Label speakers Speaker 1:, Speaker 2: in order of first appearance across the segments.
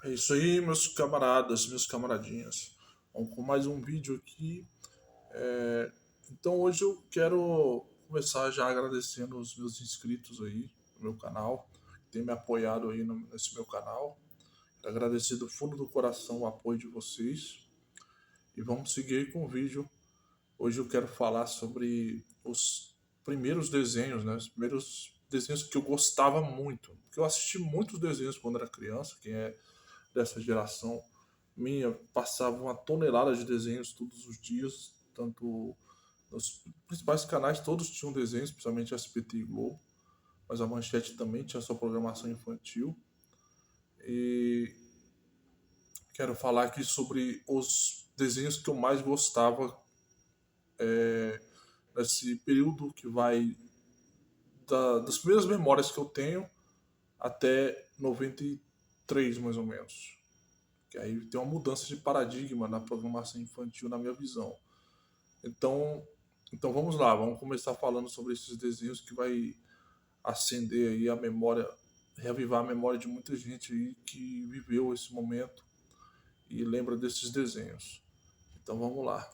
Speaker 1: É isso aí, meus camaradas, meus camaradinhas. Vamos com mais um vídeo aqui. Então hoje eu quero começar já agradecendo os meus inscritos aí no meu canal, que tem me apoiado aí nesse meu canal. Quero agradecer do fundo do coração o apoio de vocês. E vamos seguir aí com o vídeo. Hoje eu quero falar sobre os primeiros desenhos, né? Os primeiros desenhos que eu gostava muito. Porque eu assisti muitos desenhos quando era criança, quem é dessa geração minha passava uma tonelada de desenhos todos os dias, tanto nos principais canais todos tinham desenhos, principalmente SBT e Globo, mas a Manchete também tinha sua programação infantil. E quero falar aqui sobre os desenhos que eu mais gostava nesse período que vai das primeiras memórias que eu tenho até 93, mais ou menos. Que aí tem uma mudança de paradigma na programação infantil, na minha visão. Então, então vamos lá, vamos começar falando sobre esses desenhos que vai acender aí a memória, reavivar a memória de muita gente aí que viveu esse momento e lembra desses desenhos. Então vamos lá.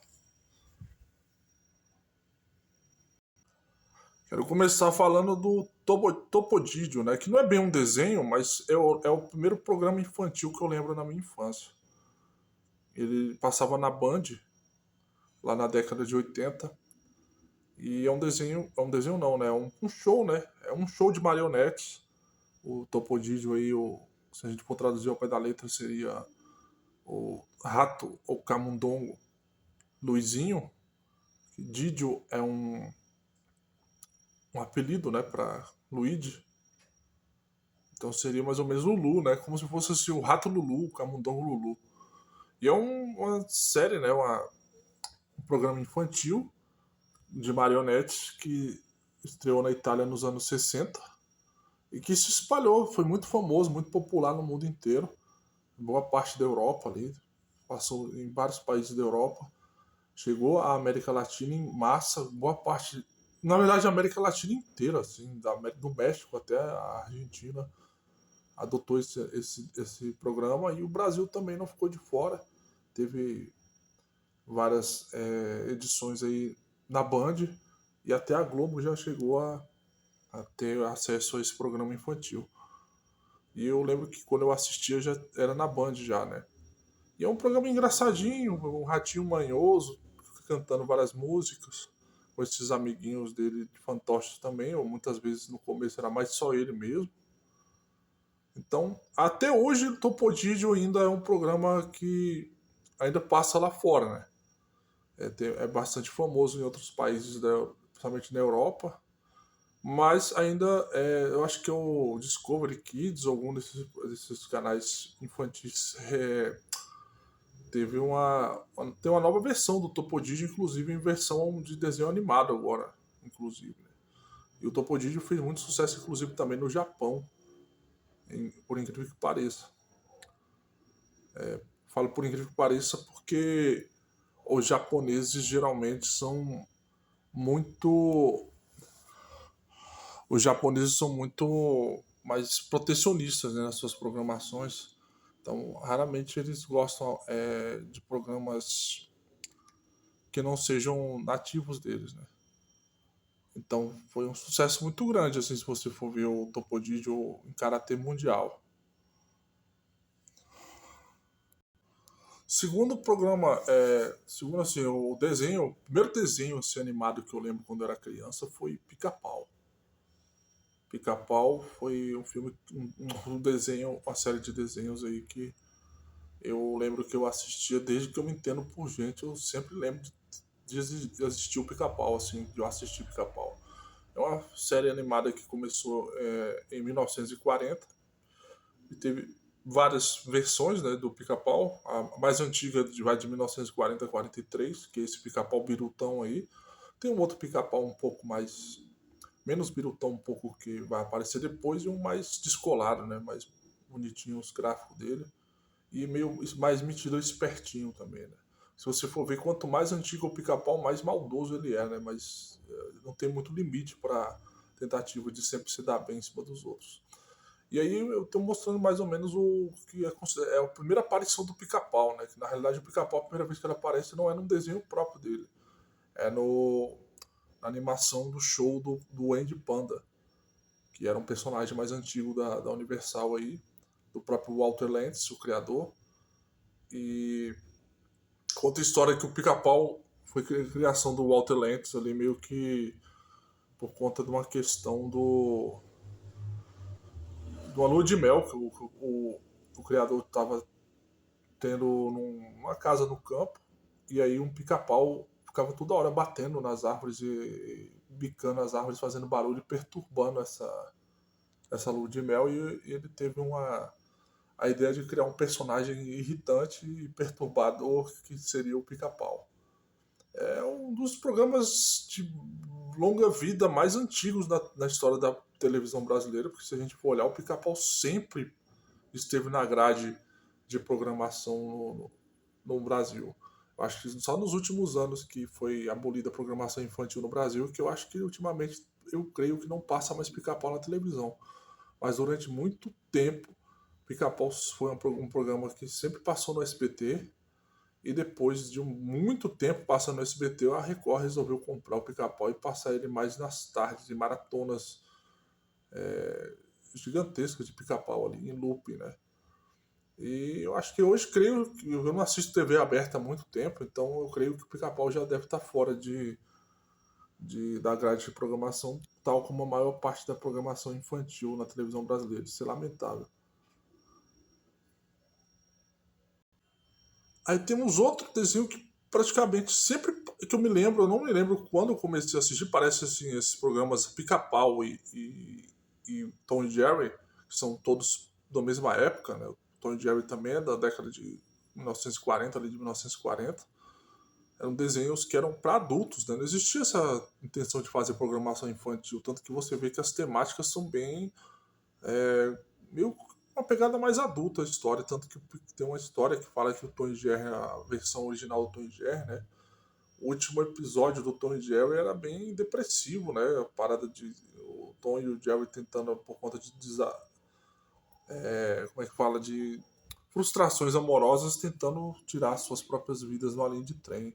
Speaker 1: Quero começar falando do Topodídio, né? Que não é bem um desenho, mas é o primeiro programa infantil que eu lembro na minha infância. Ele passava na Band, lá na década de 80. E é um desenho não, né? É um show, né? É um show de marionetes. O Topodídio aí, se a gente for traduzir ao pé da letra, seria o Rato ou Camundongo Luizinho. Didio é um apelido, né, para Luigi. Então seria mais ou menos Lulu, né? Como se fosse assim, o Rato Lulu, o Camundongo Lulu. E é uma série, né? Um programa infantil de marionetes que estreou na Itália nos anos 60 e que se espalhou, foi muito famoso, muito popular no mundo inteiro, em boa parte da Europa ali, passou em vários países da Europa, chegou à América Latina em massa, boa parte, na verdade a América Latina inteira, assim, do México até a Argentina, adotou esse programa e o Brasil também não ficou de fora, teve várias edições aí na Band e até a Globo já chegou a ter acesso a esse programa infantil. E eu lembro que quando eu assistia já era na Band já, né? E é um programa engraçadinho, um ratinho manhoso, cantando várias músicas, com esses amiguinhos dele de fantoches também, ou muitas vezes no começo era mais só ele mesmo. Então, até hoje, o Topodídio ainda é um programa que ainda passa lá fora, né? É bastante famoso em outros países, principalmente na Europa, mas ainda eu acho que é o Discovery Kids, algum desses canais infantis, tem uma nova versão do Topodídio, inclusive em versão de desenho animado agora, inclusive. Né? E o Topodídio fez muito sucesso, inclusive, também no Japão, por incrível que pareça. Falo por incrível que pareça porque os japoneses geralmente são muito os japoneses são muito mais protecionistas, né, nas suas programações. Então, raramente eles gostam de programas que não sejam nativos deles, né? Então, foi um sucesso muito grande, assim, se você for ver o Topodidio em karatê mundial. Segundo programa, segundo assim, o primeiro desenho assim, animado que eu lembro quando eu era criança foi Pica-Pau. Pica-Pau foi um filme, um desenho, uma série de desenhos aí que eu lembro que eu assistia desde que eu me entendo por gente. Eu sempre lembro de assistir o Pica-Pau, assim, de eu assistir Pica-Pau. É uma série animada que começou em 1940 e teve várias versões, né, do Pica-Pau. A mais antiga vai de 1940 a 43, que é esse Pica-Pau birutão aí. Tem um outro Pica-Pau um pouco mais menos birutão um pouco que vai aparecer depois e um mais descolado, né? Mais bonitinho os gráficos dele e meio mais metido espertinho também, né? Se você for ver, quanto mais antigo o pica-pau, mais maldoso ele é, né? Mas não tem muito limite para tentativa de sempre se dar bem em cima dos outros. E aí eu estou mostrando mais ou menos o que é a primeira aparição do Pica-Pau, né? Que na realidade o Pica-Pau, a primeira vez que ele aparece, não é num desenho próprio dele. É na animação do show do Andy Panda, que era um personagem mais antigo da Universal aí, do próprio Walter Lantz, o criador. E conta a história que o Pica-Pau foi criação do Walter Lantz ali, meio que por conta de uma questão de uma lua de mel que o criador estava tendo numa casa no campo, e aí um pica-pau ficava toda hora batendo nas árvores e bicando as árvores, fazendo barulho e perturbando essa lua de mel, e ele teve a ideia de criar um personagem irritante e perturbador que seria o pica-pau. É um dos programas de longa vida mais antigos na história da televisão brasileira, porque se a gente for olhar, o pica-pau sempre esteve na grade de programação no Brasil. Eu acho que só nos últimos anos que foi abolida a programação infantil no Brasil, que eu acho que ultimamente eu creio que não passa mais pica-pau na televisão. Mas durante muito tempo, pica-pau foi um programa que sempre passou no SBT, e depois de muito tempo passando no SBT, a Record resolveu comprar o pica-pau e passar ele mais nas tardes, em maratonas gigantescas de pica-pau ali, em loop, né? E eu acho que hoje creio que eu não assisto TV aberta há muito tempo, então eu creio que o Pica-Pau já deve estar fora da grade de programação, tal como a maior parte da programação infantil na televisão brasileira. Isso é lamentável. Aí temos outro desenho que praticamente sempre que eu me lembro, eu não me lembro quando eu comecei a assistir, parece assim, esses programas Pica-Pau e Tom e Jerry, que são todos da mesma época, né? O Tom e Jerry também é da década de 1940, ali de 1940. Eram desenhos que eram para adultos, né? Não existia essa intenção de fazer programação infantil, tanto que você vê que as temáticas são bem meio uma pegada mais adulta a história, tanto que tem uma história que fala que o Tom e Jerry, a versão original do Tom e Jerry, né? O último episódio do Tom e Jerry era bem depressivo, né? A parada de o Tom e o Jerry tentando por conta de como é que fala de frustrações amorosas, tentando tirar suas próprias vidas numa linha de trem,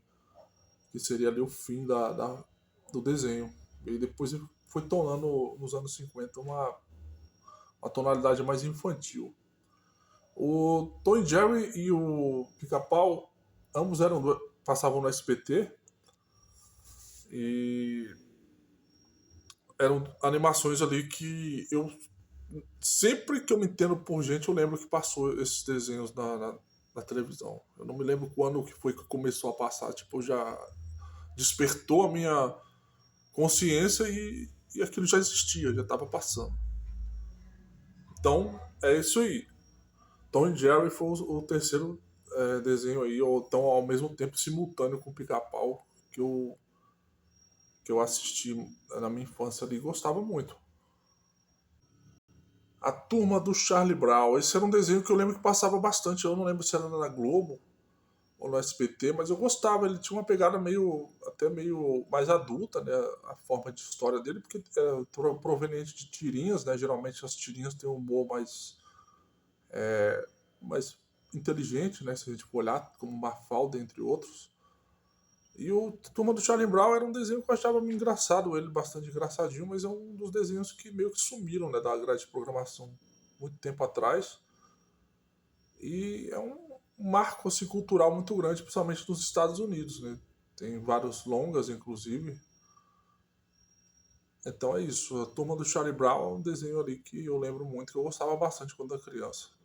Speaker 1: que seria ali o fim do desenho. E depois foi tornando, nos anos 50, uma tonalidade mais infantil. O Tom e Jerry e o Pica-Pau, ambos passavam no SBT e eram animações ali que eu sempre que eu me entendo por gente, eu lembro que passou esses desenhos na televisão. Eu não me lembro quando que foi que começou a passar. Tipo, já despertou a minha consciência e aquilo já existia, já estava passando. Então, é isso aí. Tom e Jerry foi o terceiro desenho aí, ou tão ao mesmo tempo simultâneo com o Pica-Pau, que eu assisti na minha infância ali e gostava muito. A Turma do Charlie Brown. Esse era um desenho que eu lembro que passava bastante. Eu não lembro se era na Globo ou no SBT, mas eu gostava. Ele tinha uma pegada até meio mais adulta, né? A forma de história dele, porque é proveniente de tirinhas, né? Geralmente as tirinhas têm um humor mais inteligente, né? Se a gente for olhar, como Mafalda, entre outros. E o Turma do Charlie Brown era um desenho que eu achava meio engraçado, ele bastante engraçadinho, mas é um dos desenhos que meio que sumiram, né, da grade de programação muito tempo atrás. E é um marco assim, cultural muito grande, principalmente nos Estados Unidos, né? Tem vários longas, inclusive. Então é isso. A Turma do Charlie Brown é um desenho ali que eu lembro muito, que eu gostava bastante quando era criança.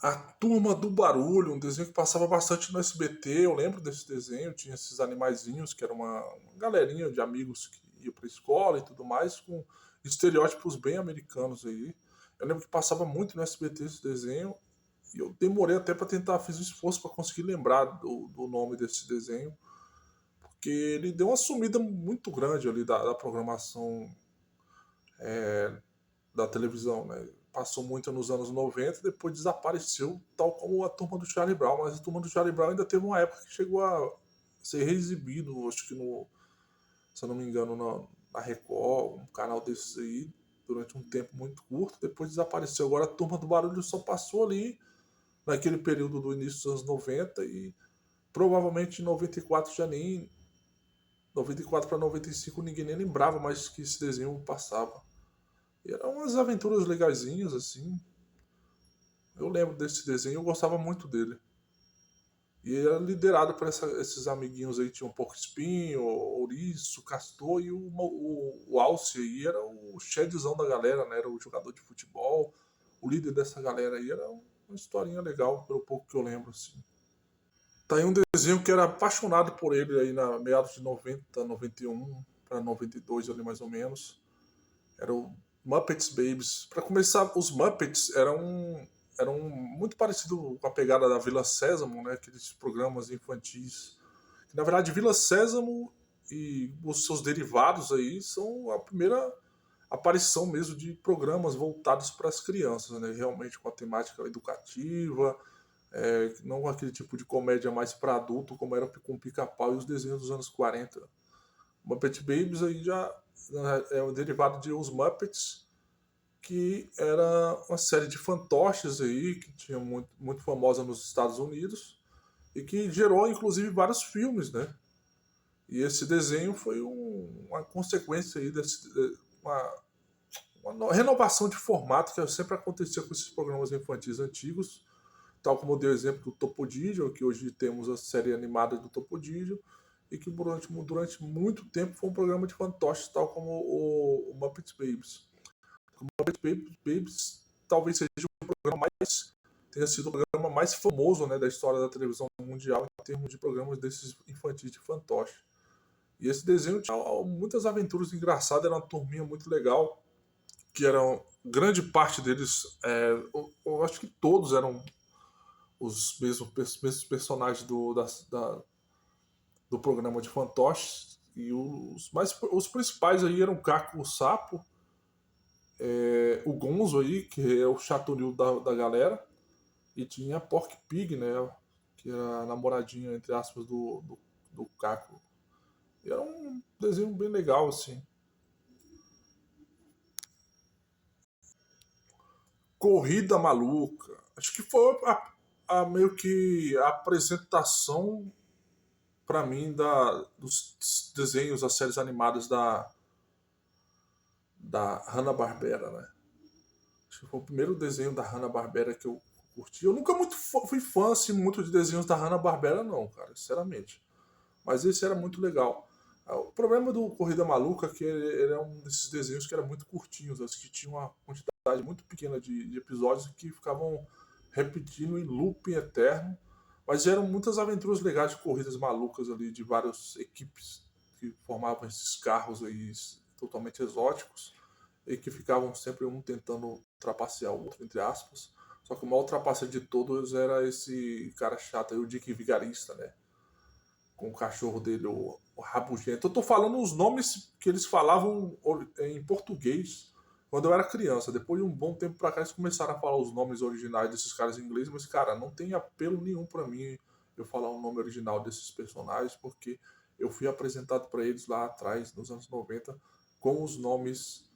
Speaker 1: A Turma do Barulho, um desenho que passava bastante no SBT. Eu lembro desse desenho, tinha esses animaizinhos, que era uma galerinha de amigos que ia pra escola e tudo mais, com estereótipos bem americanos aí. Eu lembro que passava muito no SBT esse desenho, e eu demorei até para tentar, fiz um esforço para conseguir lembrar do nome desse desenho, porque ele deu uma sumida muito grande ali da programação da televisão, né? Passou muito nos anos 90 e depois desapareceu, tal como a Turma do Charlie Brown. Mas a Turma do Charlie Brown ainda teve uma época que chegou a ser reexibido, acho que se eu não me engano, na Record, um canal desses aí, durante um tempo muito curto, depois desapareceu. Agora a Turma do Barulho só passou ali naquele período do início dos anos 90 e provavelmente em 94 já nem 94 para 95 ninguém nem lembrava mais que esse desenho passava. E eram umas aventuras legaisinhas assim. Eu lembro desse desenho, eu gostava muito dele. E era liderado por esses amiguinhos aí, tinha um Porco Espinho, Ouriço, Castor e o Alce aí era o chedzão da galera, né? Era o jogador de futebol, o líder dessa galera aí, era uma historinha legal, pelo pouco que eu lembro, assim. Tá aí um desenho que era apaixonado por ele aí na meados de 90, 91 para 92 ali mais ou menos. Era o Muppets Babies. Para começar, os Muppets eram muito parecido com a pegada da Vila Sésamo, né? Aqueles programas infantis. Que, na verdade, Vila Sésamo e os seus derivados aí são a primeira aparição mesmo de programas voltados para as crianças, né? Realmente com a temática educativa, não aquele tipo de comédia mais para adulto, como era com o Pica-Pau e os desenhos dos anos 40. Muppet Babies aí já é o derivado de Os Muppets, que era uma série de fantoches aí, que tinha muito famosa nos Estados Unidos, e que gerou inclusive vários filmes, né? E esse desenho foi uma consequência aí uma renovação de formato que sempre acontecia com esses programas infantis antigos, tal como eu dei o exemplo do Topodígio, que hoje temos a série animada do Topodígio, e que durante muito tempo foi um programa de fantoches, tal como o Muppet Babies. O Muppet Babies talvez seja o programa tenha sido o programa mais famoso, né, da história da televisão mundial em termos de programas desses infantis de fantoche. E esse desenho tinha muitas aventuras engraçadas, era uma turminha muito legal, que eram grande parte deles, eu acho que todos eram os mesmos personagens do programa de fantoches. E os principais aí eram o Caco o Sapo, o Gonzo aí, que é o chatonil da galera, e tinha a Pork Pig, né? Que era a namoradinha, entre aspas, do Caco. E era um desenho bem legal, assim. Corrida Maluca. Acho que foi meio que a apresentação para mim dos desenhos, das séries animadas da Hanna-Barbera, né? Acho que foi o primeiro desenho da Hanna-Barbera que eu curti. Eu nunca fui fã assim, muito de desenhos da Hanna-Barbera, não, cara, sinceramente. Mas esse era muito legal. O problema do Corrida Maluca é que ele é um desses desenhos que era muito curtinhos, que tinha uma quantidade muito pequena de episódios que ficavam repetindo em looping eterno. Mas eram muitas aventuras legais de corridas malucas ali, de várias equipes que formavam esses carros aí totalmente exóticos e que ficavam sempre um tentando trapacear o outro, entre aspas. Só que o maior trapaceiro de todos era esse cara chato aí, o Dick Vigarista, né? Com o cachorro dele, o Rabugento. Eu tô falando os nomes que eles falavam em português quando eu era criança. Depois de um bom tempo pra cá, eles começaram a falar os nomes originais desses caras em inglês, mas, cara, não tem apelo nenhum pra mim eu falar o nome original desses personagens, porque eu fui apresentado para eles lá atrás, nos anos 90, com os nomes,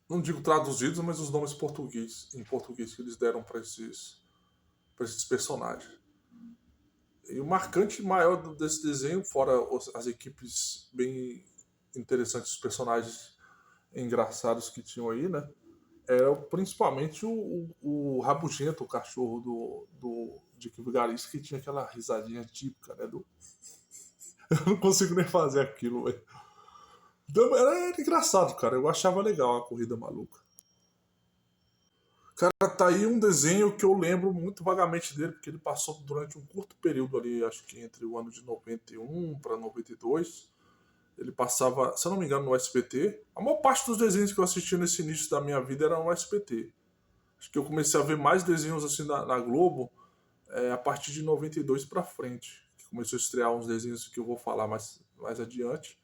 Speaker 1: não digo traduzidos, mas os nomes em português que eles deram para esses personagens. E o marcante maior desse desenho, fora as equipes bem interessantes, os personagens engraçados que tinham aí, né? Era principalmente o Rabugento, o cachorro do Dick Vigarista, que tinha aquela risadinha típica, né? Eu não consigo nem fazer aquilo, velho. Então, era engraçado, cara. Eu achava legal a corrida maluca. Cara, tá aí um desenho que eu lembro muito vagamente dele, porque ele passou durante um curto período ali, acho que entre o ano de 91 para 92. Ele passava, se eu não me engano, no SBT. A maior parte dos desenhos que eu assisti nesse início da minha vida eram no SBT. Acho que eu comecei a ver mais desenhos assim na Globo a partir de 92 para frente. Que começou a estrear uns desenhos que eu vou falar mais adiante,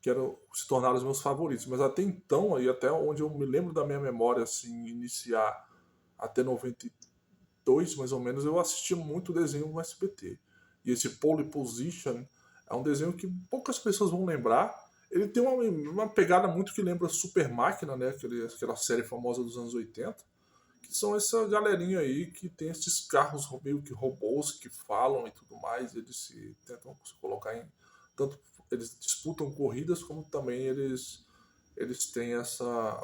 Speaker 1: que se tornaram os meus favoritos. Mas até então, aí até onde eu me lembro da minha memória, assim, iniciar até 92 mais ou menos, eu assistia muito desenho no SBT. E esse Pole Position é um desenho que poucas pessoas vão lembrar. Ele tem uma pegada muito que lembra Super Máquina, né? Aquela série famosa dos anos 80, que são essa galerinha aí que tem esses carros meio que robôs que falam e tudo mais. Eles se tentam se colocar em. Tanto eles disputam corridas, como também eles têm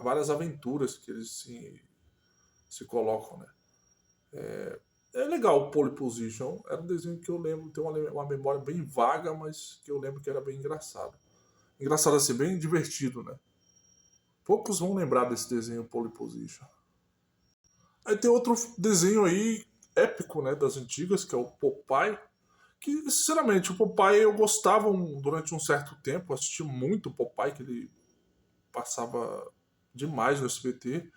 Speaker 1: várias aventuras que eles se colocam, né? É legal o Pole Position. Era um desenho que eu lembro, tem uma memória bem vaga, mas que eu lembro que era bem engraçado. Engraçado assim, bem divertido, né? Poucos vão lembrar desse desenho Pole Position. Aí tem outro desenho aí, épico, né, das antigas, que é o Popeye. Que, sinceramente, o Popeye eu gostava durante um certo tempo, assisti muito o Popeye, que ele passava demais no SBT.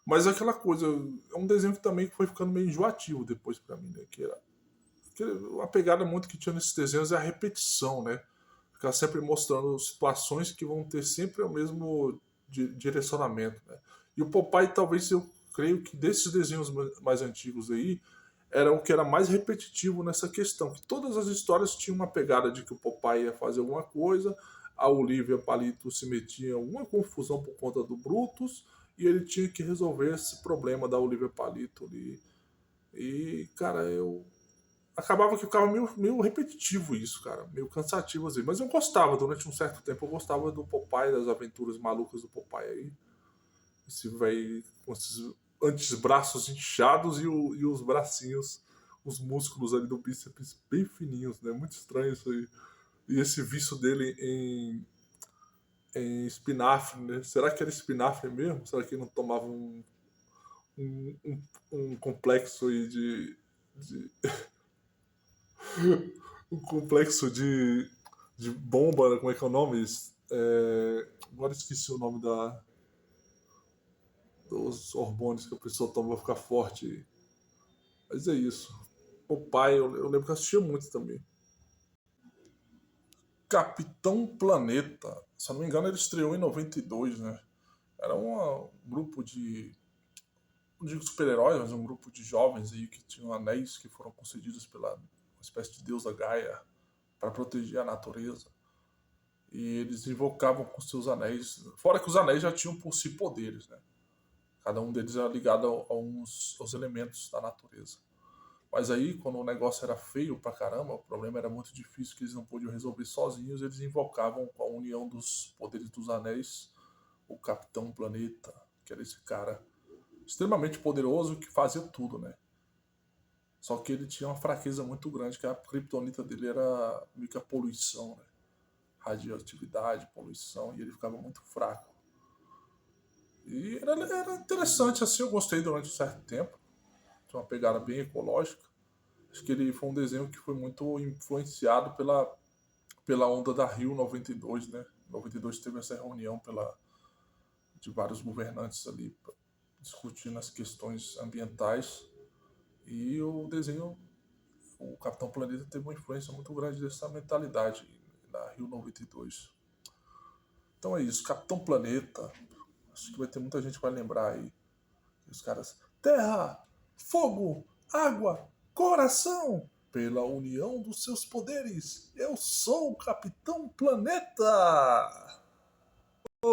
Speaker 1: Mas é aquela coisa, é um desenho que também foi ficando meio enjoativo depois pra mim, né? A pegada muito que tinha nesses desenhos é a repetição, né? Ficar sempre mostrando situações que vão ter sempre o mesmo direcionamento, né? E o Popeye, talvez, eu creio que desses desenhos mais antigos aí, era o que era mais repetitivo nessa questão, que todas as histórias tinham uma pegada de que o Popeye ia fazer alguma coisa, a Olivia Palito se metia em alguma confusão por conta do Brutus, e ele tinha que resolver esse problema da Olivia Palito ali. E, cara, eu acabava que ficava meio repetitivo isso, cara. Meio cansativo assim. Mas eu gostava, durante um certo tempo, eu gostava do Popeye, das aventuras malucas do Popeye aí. Esse velho com esses antebraços inchados e os bracinhos, os músculos ali do bíceps bem fininhos, né? Muito estranho isso aí. E esse vício dele em espinafre, né? Será que era espinafre mesmo? Será que ele não tomava um, um, um complexo aí de um complexo de bomba, como é que é o nome? Agora esqueci o nome dos hormônios que a pessoa toma pra ficar forte. Mas é isso. O pai, eu lembro que eu assistia muito também. Capitão Planeta. Se eu não me engano, ele estreou em 92, né? Era um grupo de. Não digo super-heróis, mas um grupo de jovens aí que tinham anéis que foram concedidos pela uma espécie de deusa Gaia para proteger a natureza. E eles invocavam com seus anéis. Fora que os anéis já tinham por si poderes, né? Cada um deles era ligado aos elementos da natureza. Mas aí, quando o negócio era feio pra caramba, o problema era muito difícil, que eles não podiam resolver sozinhos, eles invocavam com a união dos poderes dos anéis o Capitão Planeta, que era esse cara extremamente poderoso que fazia tudo, né? Só que ele tinha uma fraqueza muito grande, que a criptonita dele era meio que a poluição, né? Radioatividade, poluição, e ele ficava muito fraco. E era interessante, assim, eu gostei durante um certo tempo. Tinha uma pegada bem ecológica. Acho que ele foi um desenho que foi muito influenciado pela onda da Rio 92, né? Em 92 teve essa reunião de vários governantes ali discutindo as questões ambientais. E o desenho, o Capitão Planeta teve uma influência muito grande dessa mentalidade da Rio 92. Então é isso, Capitão Planeta. Acho que vai ter muita gente que vai lembrar aí. Os caras. Terra, fogo, água, coração. Pela união dos seus poderes, eu sou o Capitão Planeta!